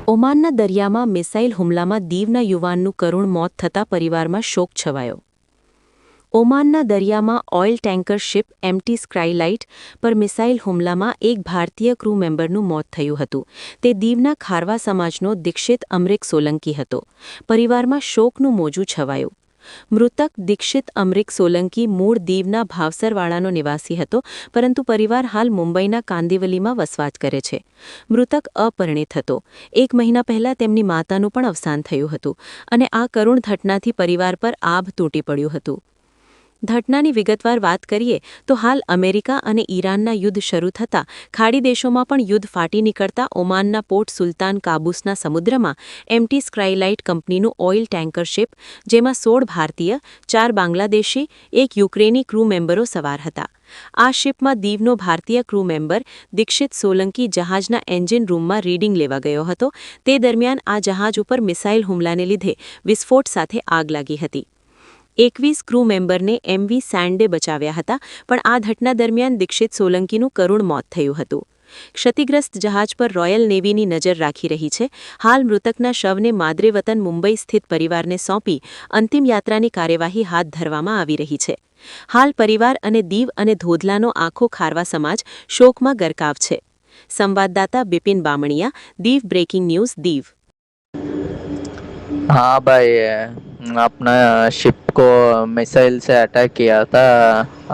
ઓમાનના દરિયામાં મિસાઇલ હુમલામાં દીવના યુવાનનું કરુણ મોત થતાં પરિવારમાં શોક છવાયો. ઓમાનના દરિયામાં ઓઇલ ટેન્કર શિપ એમટી સ્કાયલાઇટ પર મિસાઇલ હુમલામાં એક ભારતીય ક્રૂ મેમ્બરનું મોત થયું હતું. તે દીવના ખારવા સમાજનો દીક્ષિત અમરિક સોલંકી હતો. પરિવારમાં શોકનું મોજું છવાયું. મૃતક દીક્ષિત અમરિક સોલંકી મૂળ દીવના ભાવસરવાડાનો નિવાસી હતો, પરંતુ પરિવાર હાલ મુંબઈના કાંદિવલીમાં વસવાટ કરે છે. મૃતક અપરિણિત હતો. 1 મહિના પહેલા તેમની માતાનું પણ અવસાન થયું હતું અને આ કરુણ ઘટનાથી પરિવાર પર આભ તૂટી પડ્યું હતું. ઘટનાની વિગતવાર વાત કરીએ તો હાલ અમેરિકા અને ઈરાનના યુદ્ધ શરૂ થતાં ખાડી દેશોમાં પણ યુદ્ધ ફાટી નીકળતા ઓમાનના પોર્ટ સુલતાન કાબૂસના સમુદ્રમાં એમટી સ્કાયલાઇટ કંપનીનું ઓઇલ ટેન્કર શિપ, જેમાં 16 ભારતીય, 4 બાંગ્લાદેશી, 1 યુક્રેની ક્રૂ મેમ્બરો સવાર હતા. આ શિપમાં દીવનો ભારતીય ક્રૂ મેમ્બર દીક્ષિત સોલંકી જહાજના એન્જિન રૂમમાં રીડિંગ લેવા ગયો હતો. તે દરમિયાન આ જહાજ ઉપર મિસાઇલ હુમલાને લીધે વિસ્ફોટ સાથે આગ લાગી હતી. 21 ક્રૂ મેમ્બરને એમવી સેન્ડે બચાવ્યા હતા, પણ આ ઘટના દરમિયાન દીક્ષિત સોલંકીનું કરુણ મોત થયું હતું. ક્ષતિગ્રસ્ત જહાજ પર રોયલ નેવીની નજર રાખી રહી છે. હાલ મૃતકના શવને માદરે વતન મુંબઈ સ્થિત પરિવારને સોંપી અંતિમ યાત્રાની કાર્યવાહી હાથ ધરવામાં આવી રહી છે. હાલ પરિવાર અને દીવ અને ધોધલાનો આખો ખારવા સમાજ શોકમાં ગરકાવ છે. સંવાદદાતા બિપિન બામણિયા, દીવ બ્રેકિંગ ન્યૂઝ, દીવ. हाँ भाई, अपना शिप को मिसाइल से अटैक किया था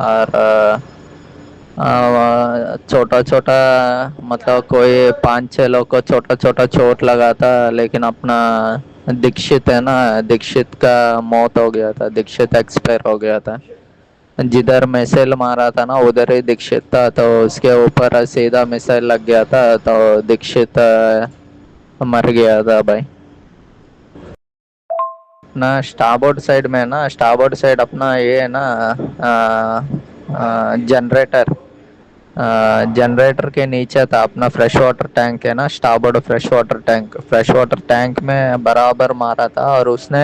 और छोटा छोटा मतलब कोई 5-6 लोग को छोटा छोटा चोट लगा था, लेकिन अपना दीक्षित है ना, दीक्षित का मौत हो गया था, दीक्षित एक्सपायर हो गया था. जिधर मिसाइल मारा था ना उधर ही दीक्षित था, तो उसके ऊपर सीधा मिसाइल लग गया था, तो दीक्षित मर गया था भाई. ना स्टारबोर्ड साइड में ना, स्टारबोर्ड साइड अपना ये है ना, जनरेटर जनरेटर के नीचे था अपना फ्रेश वाटर टैंक है ना, स्टारबोर्ड फ्रेश वाटर टैंक में बराबर मारा था. और उसने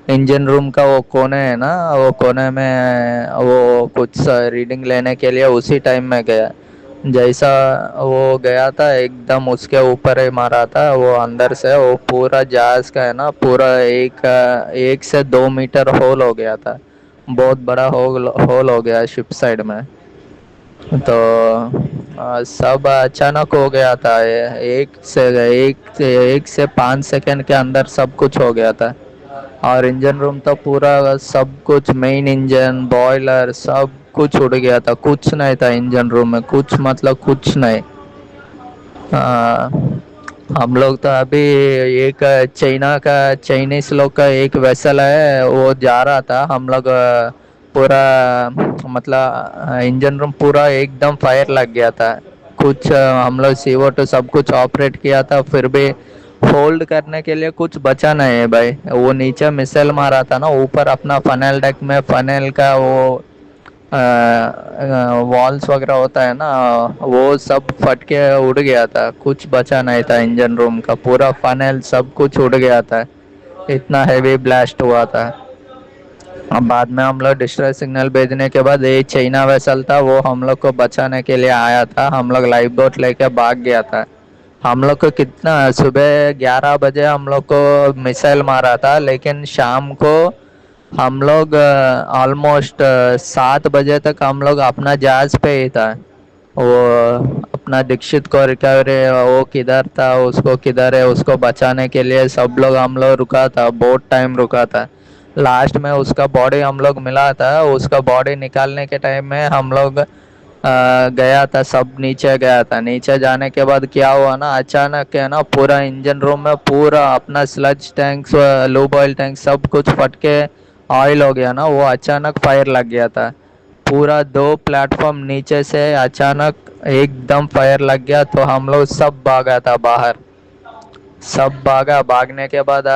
इंजन रूम का वो कोने है ना, वो कोने में वो कुछ रीडिंग लेने के लिए उसी टाइम में गया. जैसा वो गया था एकदम उसके ऊपर ही मारा था. वो अंदर से वो पूरा जहाज का है ना, पूरा 1 से 2 मीटर होल हो गया था. बहुत बड़ा होल हो गया शिप साइड में. तो सब अचानक हो गया था. एक से 5 सेकंड के अंदर सब कुछ हो गया था. और इंजन रूम तो पूरा सब कुछ, मेन इंजन, बॉयलर, सब कुछ उड़ गया था. कुछ नहीं था इंजन रूम में, कुछ मतलब कुछ नहीं. हम लोग तो अभी एक चाइनीस लोग का एक वेसल है, वो जा रहा था. हम लोग पूरा मतलब इंजन रूम पूरा एकदम फायर लग गया था. कुछ हम लोग CO2 सब कुछ ऑपरेट किया था, फिर भी होल्ड करने के लिए कुछ बचा नहीं है भाई. वो नीचे मिसाइल मारा था ना, ऊपर अपना फनेल डेक में फनेल का वो वॉल्स वगैरह होता है ना, वो सब फट के उड़ गया था. कुछ बचा नहीं था इंजन रूम का, पूरा फनेल सब कुछ उड़ गया था. इतना हैवी ब्लास्ट हुआ था. अब बाद में हम लोग डिस्ट्रेस सिग्नल भेजने के बाद ये चाइना वेसल था, वो हम लोग को बचाने के लिए आया था. हम लोग लाइफ बोट लेके भाग गया था. हम लोग को कितना सुबह 11 बजे हम लोग को मिसाइल मारा था, लेकिन शाम को हम लोग ऑलमोस्ट 7 बजे तक हम लोग अपना जहाज पे ही था. वो अपना दीक्षित को रिकवरी, वो किधर था, उसको किधर है, उसको बचाने के लिए सब लोग हम लोग रुका था. बहुत टाइम रुका था. लास्ट में उसका बॉडी हम लोग मिला था. उसका बॉडी निकालने के टाइम में हम लोग गया था, सब नीचे गया था. नीचे जाने के बाद क्या हुआ ना, अचानक है ना, पूरा इंजन रूम में पूरा अपना sludge tank, lube oil tank सब कुछ फट के ऑयल हो गया ना. वो अचानक फायर लग गया था. पूरा 2 प्लेटफॉर्म नीचे से अचानक एकदम फायर लग गया. तो हम लोग सब भागा था बाहर, सब भागने के बाद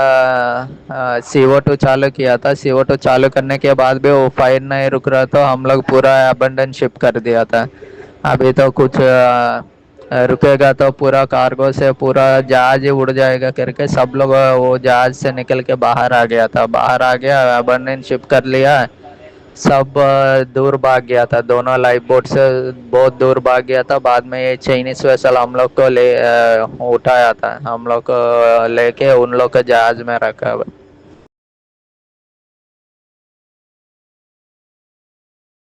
CO2 चालू किया था. CO2 चालू करने के बाद भी वो फायर नहीं रुक रहा, तो हम लोग पूरा अबंडन शिप कर दिया था. अभी तो कुछ रुकेगा तो पूरा कार्गो से पूरा जहाज ही उड़ जाएगा करके सब लोग वो जहाज से निकल के बाहर आ गया था. बाहर आ गया, अबंडन शिप कर लिया. सब दूर भाग गया था, दोनों लाइफ बोट से बहुत दूर भाग गया था। बाद में ये चाइनीज वेसल हम लोग को उठाया था, हम लोग को लेके उन लोग को जहाज में रखा।